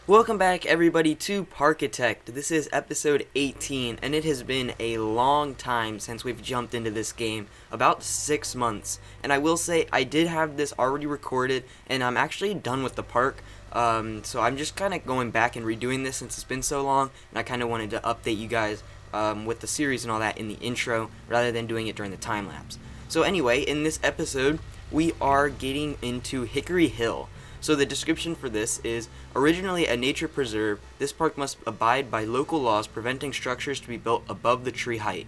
Welcome back, everybody, to Parkitect. This is episode 18, and it has been a long time since we've jumped into this game, about 6 months. And I will say, I did have this already recorded, and I'm actually done with the park. So I'm just kind of going back and redoing this since it's been so long, and I kind of wanted to update you guys with the series and all that in the intro, rather than doing it during the time lapse. So anyway, in this episode, we are getting into Hickory Hill. So the description for this is, originally a nature preserve, this park must abide by local laws preventing structures to be built above the tree height.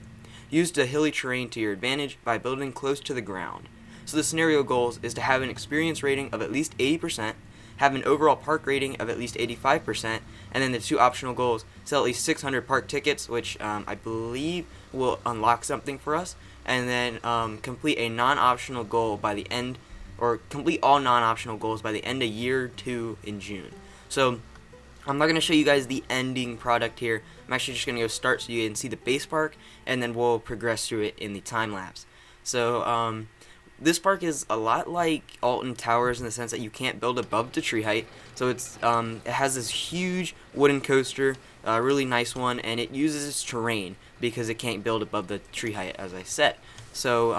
Use the hilly terrain to your advantage by building close to the ground. So the scenario goals is to have an experience rating of at least 80%, have an overall park rating of at least 85%, and then the two optional goals, sell at least 600 park tickets, which I believe will unlock something for us, and then complete a non-optional goal by the end, or complete all non-optional goals by the end of year 2 in June. So I'm not going to show you guys the ending product here. I'm actually just going to go start so you can see the base park, and then we'll progress through it in the time lapse. So this park is a lot like Alton Towers in the sense that you can't build above the tree height. So it has this huge wooden coaster, a really nice one, and it uses its terrain because it can't build above the tree height, as I said. So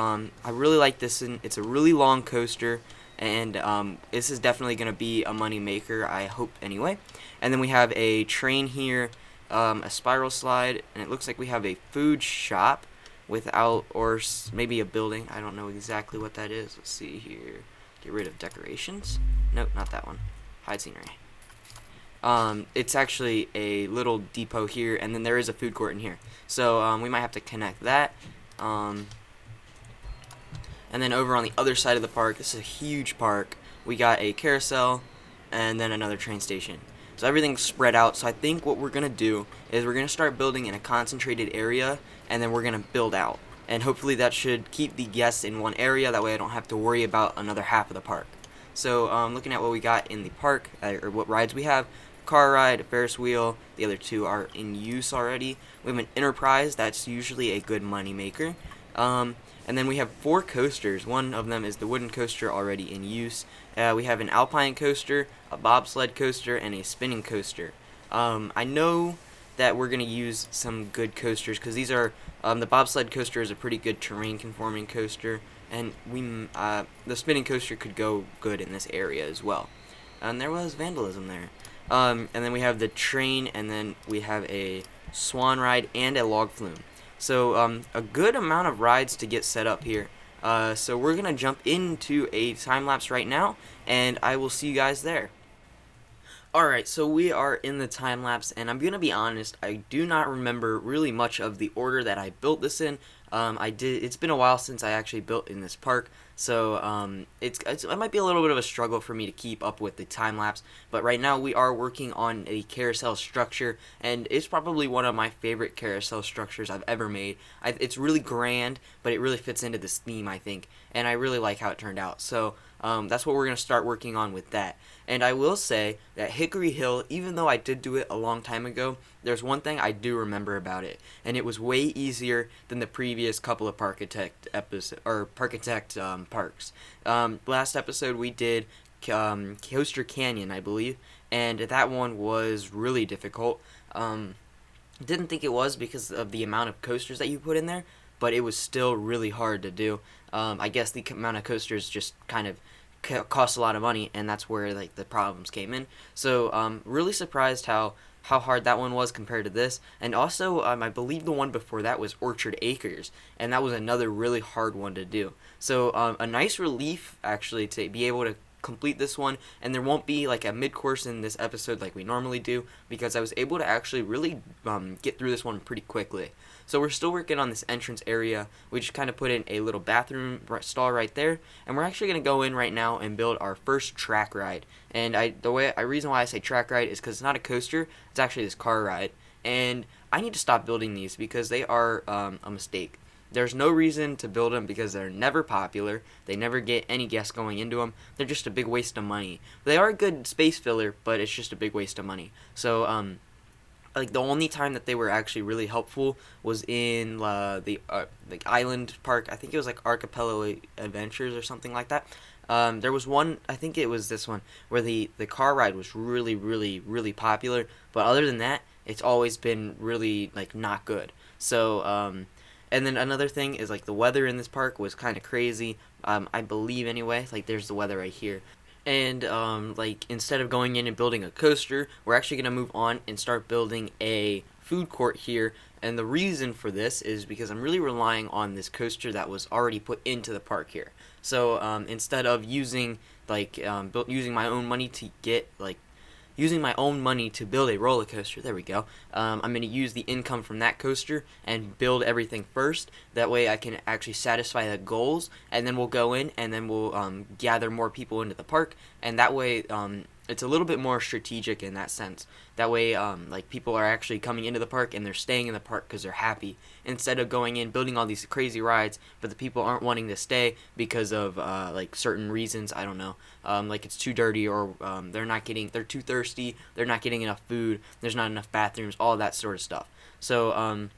I really like this, and it's a really long coaster, and this is definitely going to be a money maker, I hope, anyway. And then we have a train here, a spiral slide, and it looks like we have a food shop without, or maybe a building. I don't know exactly what that is. Let's see here. Get rid of decorations. Nope, not that one. Hide scenery. It's actually a little depot here, and then there is a food court in here. So we might have to connect that. And then over on the other side of the park, this is a huge park, we got a carousel and then another train station. So everything's spread out. So I think what we're going to do is we're going to start building in a concentrated area, and then we're going to build out. And hopefully that should keep the guests in one area. That way I don't have to worry about another half of the park. So looking at what we got in the park, or what rides we have, car ride, a Ferris wheel. The other two are in use already. We have an Enterprise. That's usually a good money maker. And then we have 4 coasters. One of them is the wooden coaster already in use. We have an alpine coaster, a bobsled coaster, and a spinning coaster. I know that we're going to use some good coasters because these are, the bobsled coaster is a pretty good terrain conforming coaster, and the spinning coaster could go good in this area as well. And there was vandalism there. And then we have the train, and then we have a swan ride and a log flume. So a good amount of rides to get set up here. So we're going to jump into a time lapse right now, and I will see you guys there. Alright, so we are in the time lapse, and I'm going to be honest, I do not remember really much of the order that I built this in. It's been a while since I actually built in this park, so it might be a little bit of a struggle for me to keep up with the time lapse, but right now we are working on a carousel structure, and it's probably one of my favorite carousel structures I've ever made. It's really grand, but it really fits into this theme, I think, and I really like how it turned out. So that's what we're going to start working on with that. And I will say that Hickory Hill, even though I did do it a long time ago, there's one thing I do remember about it, and it was way easier than the previous couple of Parkitect parks. Last episode we did Coaster Canyon, I believe, and that one was really difficult. Didn't think it was because of the amount of coasters that you put in there, but it was still really hard to do. I guess the amount of coasters just kind of cost a lot of money, and that's where the problems came in. So really surprised how hard that one was compared to this. And also I believe the one before that was Orchard Acres, and that was another really hard one to do. So a nice relief actually to be able to complete this one, and there won't be like a mid-course in this episode like we normally do, because I was able to actually really get through this one pretty quickly. So we're still working on this entrance area. We just kind of put in a little bathroom stall right there, and we're actually going to go in right now and build our first track ride. And the reason why I say track ride is because it's not a coaster, it's actually this car ride, and I need to stop building these because they are a mistake. There's no reason to build them because they're never popular. They never get any guests going into them. They're just a big waste of money. They are a good space filler, but it's just a big waste of money. So the only time that they were actually really helpful was in the island park. I think it was like Archipelago Adventures or something like that. There was one, I think it was this one, where the car ride was really, really, really popular. But other than that, it's always been really like not good. So and then another thing is like the weather in this park was kind of crazy. I believe anyway. Like there's the weather right here. And like instead of going in and building a coaster, we're actually gonna move on and start building a food court here. And the reason for this is because I'm really relying on this coaster that was already put into the park here. So instead of using using my own money to get like using my own money to build a roller coaster. There we go. I'm going to use the income from that coaster and build everything first. That way I can actually satisfy the goals, and then we'll go in and then we'll gather more people into the park, and that way it's a little bit more strategic in that sense. That way like people are actually coming into the park and they're staying in the park because they're happy, instead of going in building all these crazy rides but the people aren't wanting to stay because of like certain reasons. I don't know, like it's too dirty, or they're too thirsty, they're not getting enough food, there's not enough bathrooms, all that sort of stuff. So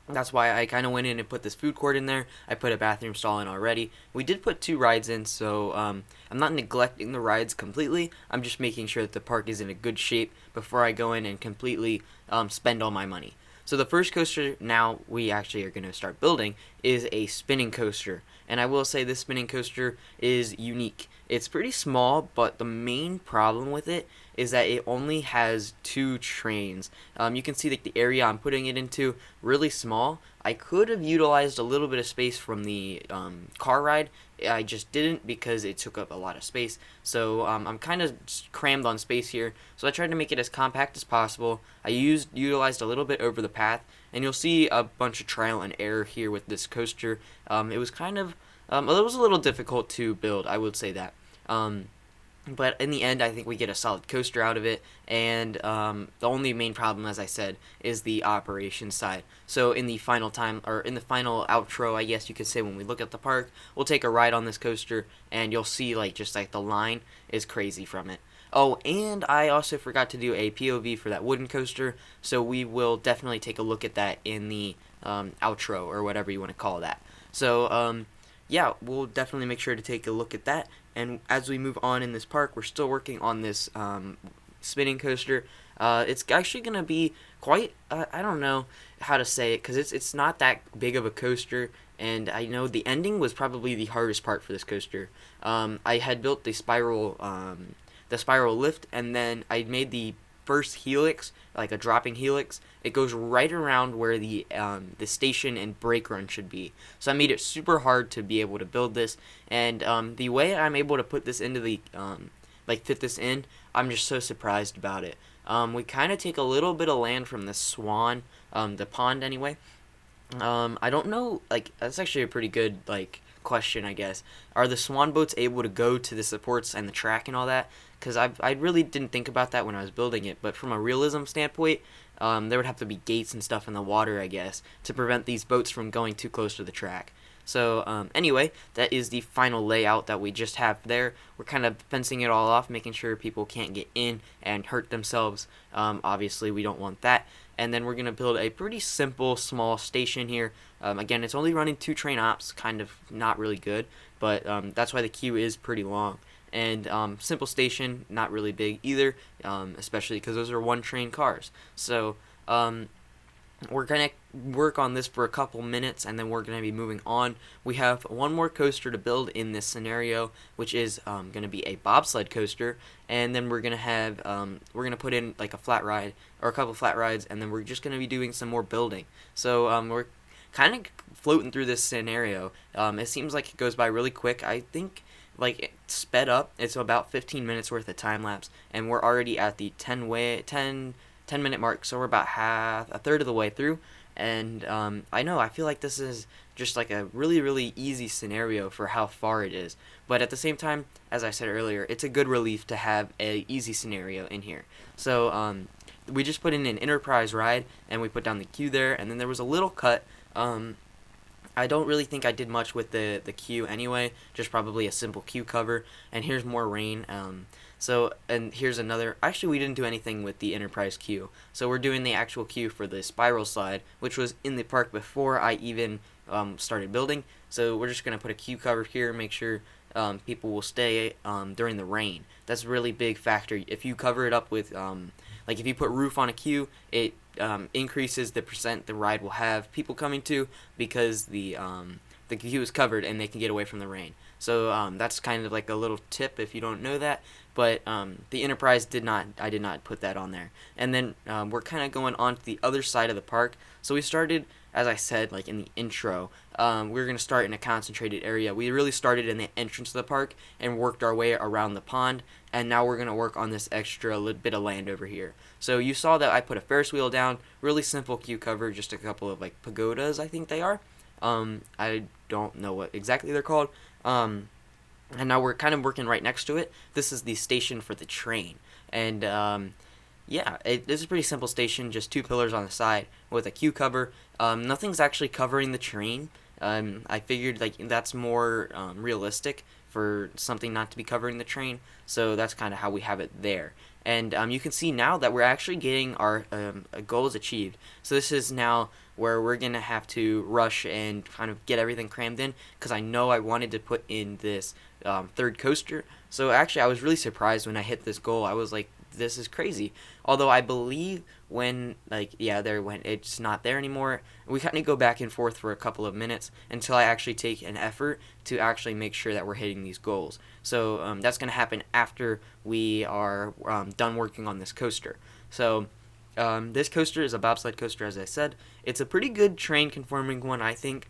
that's why I kind of went in and put this food court in there. I put a bathroom stall in already. We did put 2 rides in, so I'm not neglecting the rides completely. I'm just making sure that the park is in a good shape before I go in and completely spend all my money. So the first coaster now we actually are going to start building is a spinning coaster. And I will say this spinning coaster is unique. It's pretty small, but the main problem with it is that it only has 2 trains. You can see that the area I'm putting it into really small. I could have utilized a little bit of space from the car ride. I just didn't because it took up a lot of space. So I'm kind of crammed on space here. So I tried to make it as compact as possible. I utilized a little bit over the path, and you'll see a bunch of trial and error here with this coaster. It was kind of it was a little difficult to build, I would say that. But in the end, I think we get a solid coaster out of it, and the only main problem, as I said, is the operation side. So in the final outro, I guess you could say, when we look at the park, we'll take a ride on this coaster, and you'll see like just like the line is crazy from it. Oh, and I also forgot to do a POV for that wooden coaster, so we will definitely take a look at that in the outro, or whatever you want to call that. So yeah, we'll definitely make sure to take a look at that. And as we move on in this park, we're still working on this spinning coaster. It's actually going to be quite, I don't know how to say it, because it's not that big of a coaster. And I know the ending was probably the hardest part for this coaster. I had built the spiral lift, and then I made the first helix, like a dropping helix. It goes right around where the station and brake run should be. So I made it super hard to be able to build this, and the way I'm able to put this into the fit this in, I'm just so surprised about it. We kind of take a little bit of land from the swan, the pond anyway. I don't know, like that's actually a pretty good question, I guess. Are the swan boats able to go to the supports and the track and all that? Because I really didn't think about that when I was building it, but from a realism standpoint, there would have to be gates and stuff in the water, I guess, to prevent these boats from going too close to the track. So anyway, that is the final layout that we just have there. We're kind of fencing it all off, making sure people can't get in and hurt themselves. Obviously, we don't want that. And then we're going to build a pretty simple, small station here. Again, it's only running 2 train ops, kind of not really good, but that's why the queue is pretty long. And simple station, not really big either, especially because those are 1 train cars. So we're going to work on this for a couple minutes, and then we're going to be moving on. We have one more coaster to build in this scenario, which is going to be a bobsled coaster, and then we're going to have we're going to put in like a flat ride or a couple flat rides, and then we're just going to be doing some more building. So we're kind of floating through this scenario. It seems like it goes by really quick. I think like sped up, it's about 15 minutes worth of time lapse, and we're already at the 10 minute mark, so we're about a third of the way through. And I feel like this is just like a really, really easy scenario for how far it is, but at the same time, as I said earlier, it's a good relief to have a easy scenario in here. So we just put in an enterprise ride, and we put down the queue there, and then there was a little cut. I don't really think I did much with the queue anyway, just probably a simple queue cover. And here's more rain. And here's another. Actually, we didn't do anything with the enterprise queue. So we're doing the actual queue for the spiral slide, which was in the park before I even started building. So we're just going to put a queue cover here, make sure people will stay during the rain. That's a really big factor. If you cover it up with like if you put roof on a queue, it increases the percent the ride will have people coming to, because the queue is covered and they can get away from the rain. So that's kind of like a little tip if you don't know that. But the Enterprise I did not put that on there. And then we're kind of going on to the other side of the park. So we started, as I said, like in the intro, we're going to start in a concentrated area. We really started in the entrance of the park and worked our way around the pond. And now we're going to work on this extra little bit of land over here. So you saw that I put a Ferris wheel down, really simple queue cover, just a couple of like pagodas, I think they are. I don't know what exactly they're called. And now we're kind of working right next to it. This is the station for the train. And yeah, this is a pretty simple station, just 2 pillars on the side with a queue cover. Nothing's actually covering the train. I figured like that's more realistic for something not to be covering the train. So that's kind of how we have it there. And you can see now that we're actually getting our goals achieved. So this is now where we're going to have to rush and kind of get everything crammed in, because I know I wanted to put in this 3rd coaster. So actually I was really surprised when I hit this goal. I was like, this is crazy. Although I believe when, like, yeah, when it's not there anymore, we kind of go back and forth for a couple of minutes until I actually take an effort to actually make sure that we're hitting these goals. So that's going to happen after we are done working on this coaster. So this coaster is a bobsled coaster, as I said. It's a pretty good train conforming one, I think.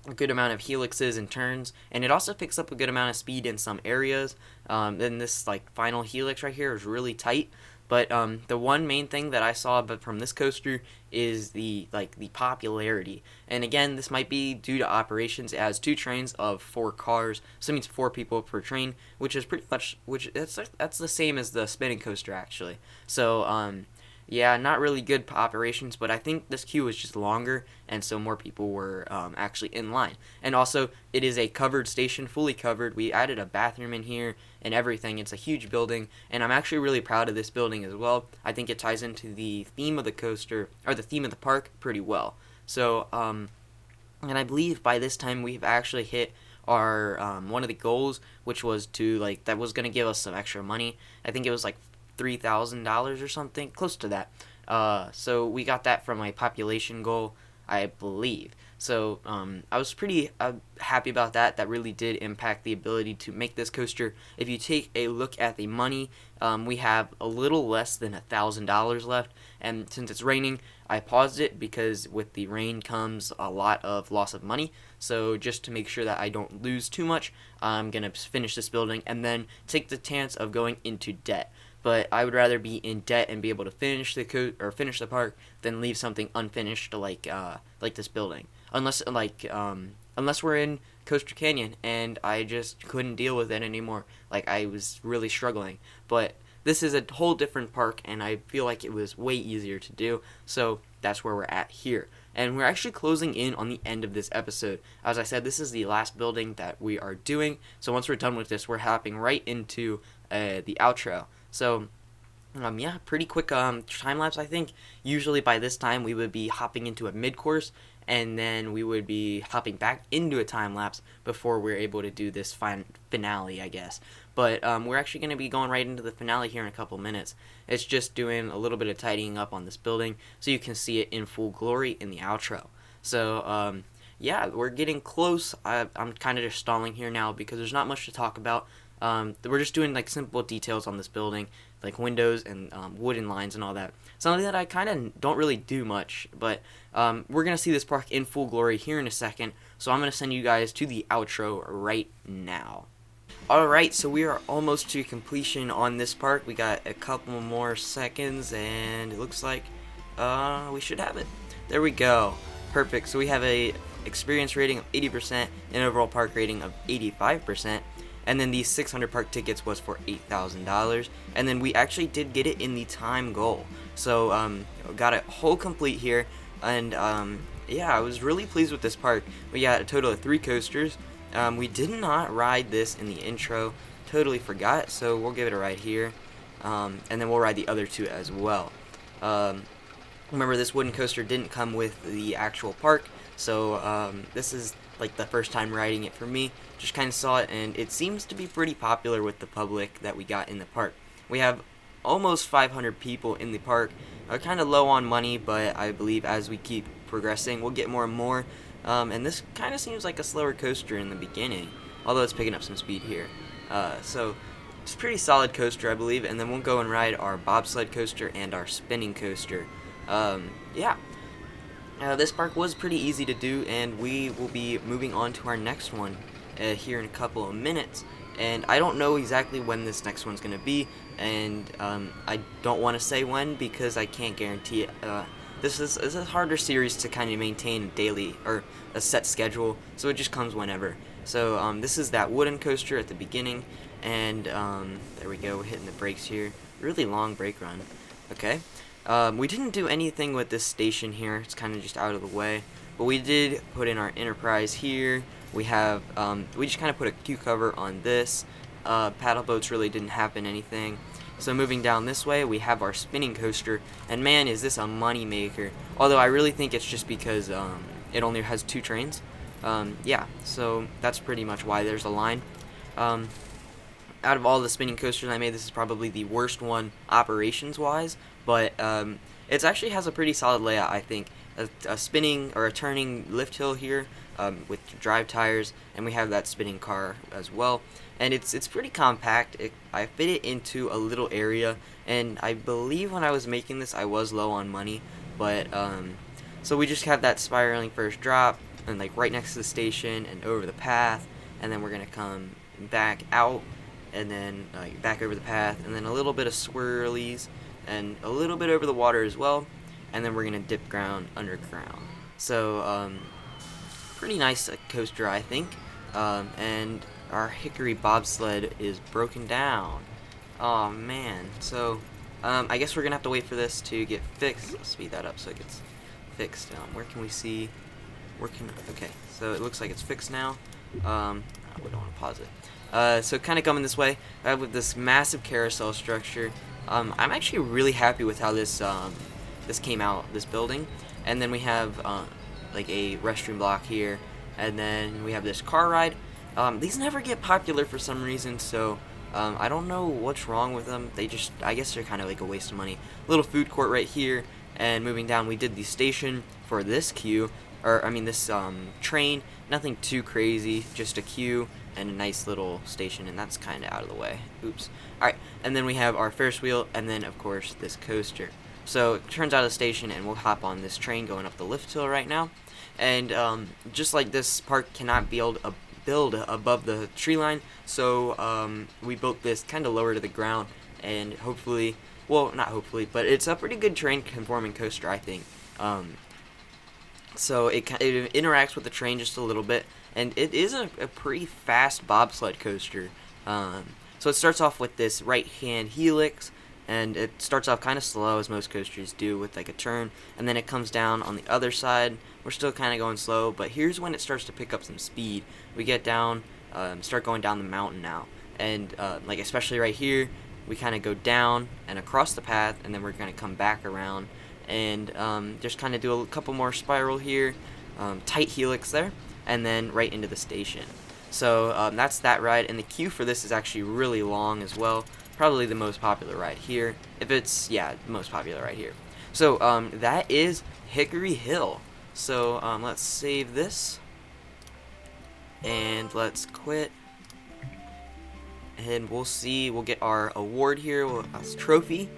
A good amount of helixes and turns, and it also picks up a good amount of speed in some areas. Then this like final helix right here is really tight. But the one main thing that I saw from this coaster is the popularity. And again, this might be due to operations. It has 2 trains of 4 cars, so it means 4 people per train, which is pretty much that's the same as the spinning coaster actually. So yeah, not really good operations, but I think this queue was just longer, and so more people were actually in line. And also, it is a covered station, fully covered. We added a bathroom in here and everything. It's a huge building, and I'm actually really proud of this building as well. I think it ties into the theme of the coaster, or the theme of the park, pretty well. So, and I believe by this time we've actually hit our one of the goals, which was that was going to give us some extra money. I think it was like $3,000 or something, close to that. So we got that from a population goal, I believe. So I was pretty happy about that. That really did impact the ability to make this coaster. If you take a look at the money, we have a little less than $1,000 left. And since it's raining, I paused it because with the rain comes a lot of loss of money. So just to make sure that I don't lose too much, I'm going to finish this building and then take the chance of going into debt. But I would rather be in debt and be able to finish the park than leave something unfinished like this building. Unless we're in Coaster Canyon and I just couldn't deal with it anymore. Like I was really struggling. But this is a whole different park, and I feel like it was way easier to do. So that's where we're at here. And we're actually closing in on the end of this episode. As I said, this is the last building that we are doing. So once we're done with this, we're hopping right into the outro. So, yeah, pretty quick time lapse, I think. Usually by this time we would be hopping into a mid-course, and then we would be hopping back into a time lapse before we're able to do this finale, I guess. But we're actually going to be going right into the finale here in a couple minutes. It's just doing a little bit of tidying up on this building so you can see it in full glory in the outro. So, yeah, we're getting close. I'm kind of just stalling here now because there's not much to talk about. We're just doing like simple details on this building, like windows and wooden lines and all that. Something that I kind of don't really do much, but we're going to see this park in full glory here in a second, so I'm going to send you guys to the outro right now. Alright, so we are almost to completion on this park. We got a couple more seconds, and it looks like we should have it. There we go. Perfect. So we have a experience rating of 80% and overall park rating of 85%. And then these 600 park tickets was for $8,000. And then we actually did get it in the time goal. So got it whole complete here. And yeah, I was really pleased with this park. We got a total of 3 coasters. We did not ride this in the intro. Totally forgot. So we'll give it a ride here. And then we'll ride the other 2 as well. Remember, this wooden coaster didn't come with the actual park. So this is like the first time riding it for me. Just kind of saw it, and it seems to be pretty popular with the public that we got in the park. We have almost 500 people in the park. Kind of low on money, but I believe as we keep progressing, we'll get more and more. And this kind of seems like a slower coaster in the beginning, although it's picking up some speed here. So it's a pretty solid coaster, I believe, and then we'll go and ride our bobsled coaster and our spinning coaster. Yeah. This park was pretty easy to do, and we will be moving on to our next one here in a couple of minutes. And I don't know exactly when this next one's going to be, and I don't want to say when because I can't guarantee it. This is a harder series to kind of maintain daily or a set schedule, so it just comes whenever. So this is that wooden coaster at the beginning, and there we go, we're hitting the brakes here. Really long brake run. Okay. We didn't do anything with this station here, it's kind of just out of the way, but we did put in our Enterprise here. We have, we just kind of put a queue cover on this. Paddle boats really didn't happen anything. So moving down this way, we have our spinning coaster, and man, is this a money maker. Although I really think it's just because it only has 2 trains. Yeah, so that's pretty much why there's a line. Out of all the spinning coasters I made, this is probably the worst one operations-wise, but it actually has a pretty solid layout, I think. A spinning or a turning lift hill here with drive tires, and we have that spinning car as well. And it's pretty compact. I fit it into a little area, and I believe when I was making this I was low on money, but so we just have that spiraling first drop, and like right next to the station and over the path, and then we're gonna come back out, and then back over the path, and then a little bit of swirlies, and a little bit over the water as well, and then we're gonna dip ground underground. So pretty nice coaster, I think. And our Hickory bobsled is broken down. Oh man. So I guess we're gonna have to wait for this to get fixed. Let's speed that up so it gets fixed. Where can we see? Okay, so it looks like it's fixed now. We don't want to pause it. So kind of coming this way, with this massive carousel structure. I'm actually really happy with how this came out, this building. And then we have like a restroom block here, and then we have this car ride. These never get popular for some reason, so I don't know what's wrong with them. I guess they're kind of like a waste of money. Little food court right here, and moving down, we did the station for this queue, or I mean this train. Nothing too crazy, just a queue and a nice little station, and that's kind of out of the way. Oops. Alright, and then we have our Ferris wheel, and then of course this coaster. So it turns out of the station, and we'll hop on this train going up the lift hill right now. And just like this park cannot build above the tree line, so we built this kind of lower to the ground, and hopefully, well, not hopefully, but it's a pretty good terrain conforming coaster, I think. So it interacts with the train just a little bit, and it is a pretty fast bobsled coaster. So it starts off with this right-hand helix, and it starts off kind of slow, as most coasters do, with like a turn, and then it comes down on the other side. We're still kind of going slow, but here's when it starts to pick up some speed. We get down, start going down the mountain now, and like especially right here, we kind of go down and across the path, and then we're going to come back around, and just kind of do a couple more spiral here, tight helix there, and then right into the station. So that's that ride, and the queue for this is actually really long as well. Probably the most popular ride here. The most popular ride here. So that is Hickory Hill. So let's save this, and let's quit, and we'll get our award here, trophy.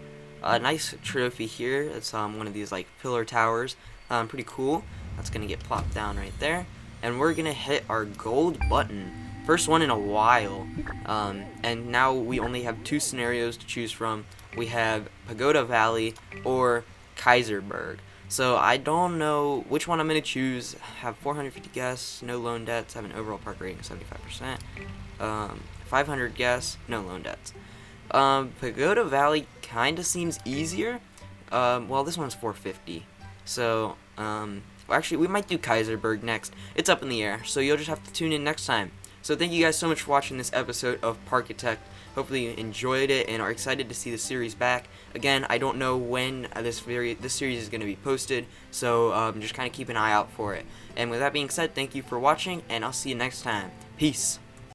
Nice trophy here. It's one of these like pillar towers. Pretty cool. That's gonna get plopped down right there, and we're gonna hit our gold button. First one in a while. And now we only have 2 scenarios to choose from. We have Pagoda Valley or Kaiserberg. So I don't know which one I'm gonna choose. Have 450 guests, no loan debts, have an overall park rating of 75%. 500 guests, no loan debts. Pagoda Valley kinda seems easier. Well, this one's 450. So, actually, we might do Kaiserberg next. It's up in the air, so you'll just have to tune in next time. So thank you guys so much for watching this episode of Parkitect. Hopefully you enjoyed it and are excited to see the series back. Again, I don't know when this series is going to be posted, so just kind of keep an eye out for it. And with that being said, thank you for watching, and I'll see you next time. Peace.